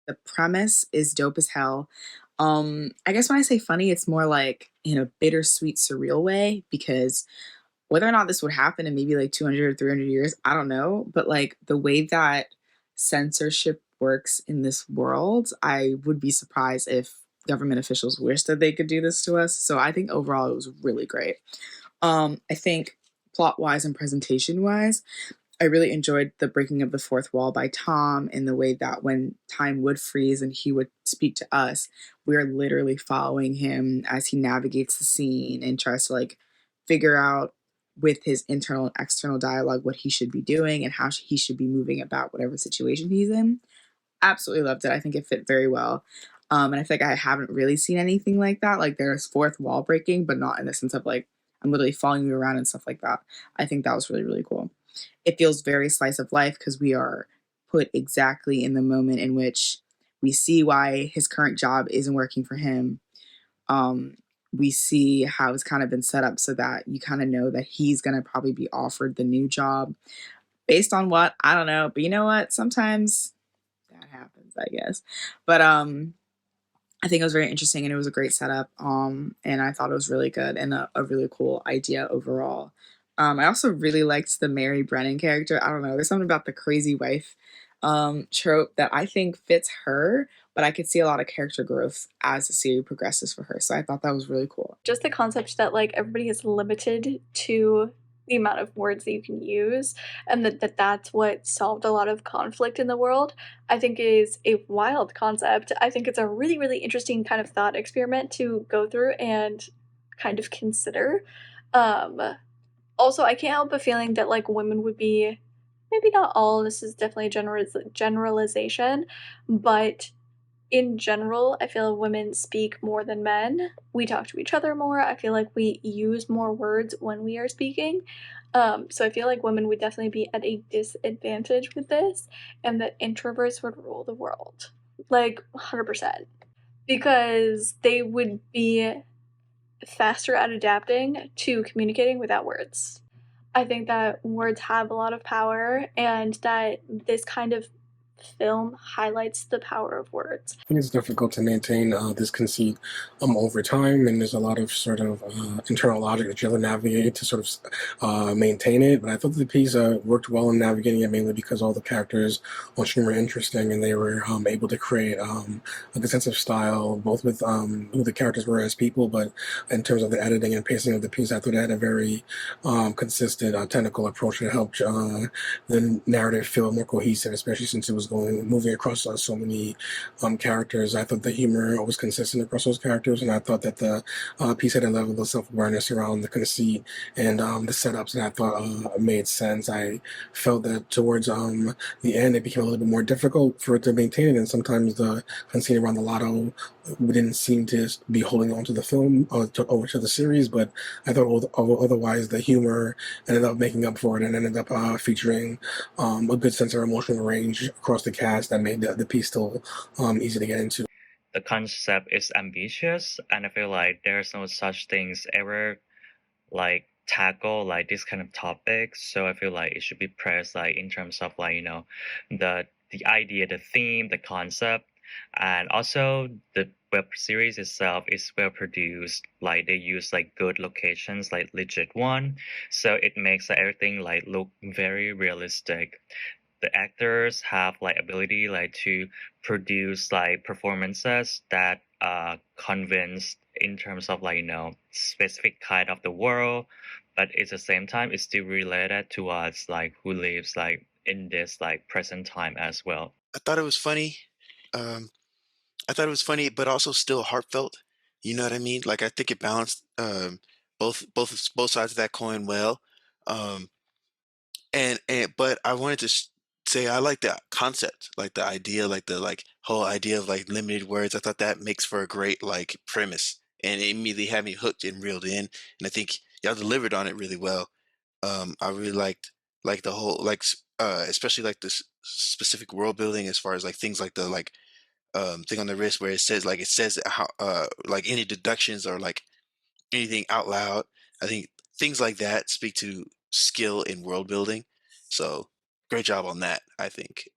The premise is dope as hell. I guess when I say funny, it's more like in a bittersweet, surreal way because whether or not this would happen in maybe like 200 or 300 years, I don't know. But like the way that censorship works in this world, I would be surprised if government officials wish that they could do this to us. So I think overall it was really great. I think plot wise and presentation wise, I really enjoyed the breaking of the fourth wall by Tom in the way that when time would freeze and he would speak to us, we're literally following him as he navigates the scene and tries to like figure out with his internal and external dialogue what he should be doing and how he should be moving about whatever situation he's in. Absolutely loved it. I think it fit very well. And I feel like I haven't really seen anything like that. Like there's fourth wall breaking, but not in the sense of like I'm literally following you around and stuff like that. I think that was really, really cool. It feels very slice of life because we are put exactly in the moment in which we see why his current job isn't working for him. Um, we see how it's kind of been set up so that you kind of know that he's going to probably be offered the new job based on what I don't know, but you know what? Sometimes that happens, I guess. But I think it was very interesting and it was a great setup. And I thought it was really good and a really cool idea overall. I also really liked the Mary Brennan character. I don't know, there's something about the crazy wife trope that I think fits her, but I could see a lot of character growth as the series progresses for her. So I thought that was really cool. Just the concept that like everybody is limited to the amount of words that you can use and that's what solved a lot of conflict in the world, I think is a wild concept. I think it's a really, really interesting kind of thought experiment to go through and kind of consider. Um, Also, I can't help but feeling that like women would be, maybe not all, this is definitely a generalization, but in general, I feel women speak more than men. We talk to each other more. I feel like we use more words when we are speaking. So I feel like women would definitely be at a disadvantage with this, and that introverts would rule the world. Like 100%. Because they would be faster at adapting to communicating without words. I think that words have a lot of power, and that this kind of film highlights the power of words. I think it's difficult to maintain this conceit over time, and there's a lot of sort of internal logic that you have to navigate to sort of maintain it. But I thought the piece worked well in navigating it, mainly because all the characters on screen were interesting, and they were able to create a good sense of style, both with who the characters were as people, but in terms of the editing and pacing of the piece, I thought it had a very consistent technical approach that helped the narrative feel more cohesive, especially since it was moving across so many characters. I thought the humor was consistent across those characters, and I thought that the piece had a level of self-awareness around the conceit and the setups that I thought made sense. I felt that towards the end, it became a little bit more difficult for it to maintain it, and sometimes the conceit around the lotto we didn't seem to be holding on to the film or over to the series, but I thought otherwise the humor ended up making up for it and ended up featuring a good sense of emotional range across the cast that made the piece still easy to get into. The concept is ambitious, and I feel like there's no such things ever like tackle like this kind of topic. So I feel like it should be pressed like in terms of like the idea, the theme, the concept, and also the web series itself is well produced. Like they use like good locations, like legit one, so it makes like, everything like look very realistic. The actors have like ability like to produce like performances that convince in terms of like specific kind of the world, but at the same time it's still related to us like who lives like in this like present time as well. I thought it was funny. Um, I thought it was funny, but also still heartfelt. You know what I mean? Like I think it balanced both sides of that coin well. Um, and but I wanted to say I like the concept, like the idea, like the like whole idea of like limited words. I thought that makes for a great like premise, and it immediately had me hooked and reeled in. And I think y'all delivered on it really well. I really liked like the whole like especially like this specific world building as far as like things like the like thing on the wrist where it says how like any deductions or like anything out loud. I think things like that speak to skill in world building. So great job on that, I think.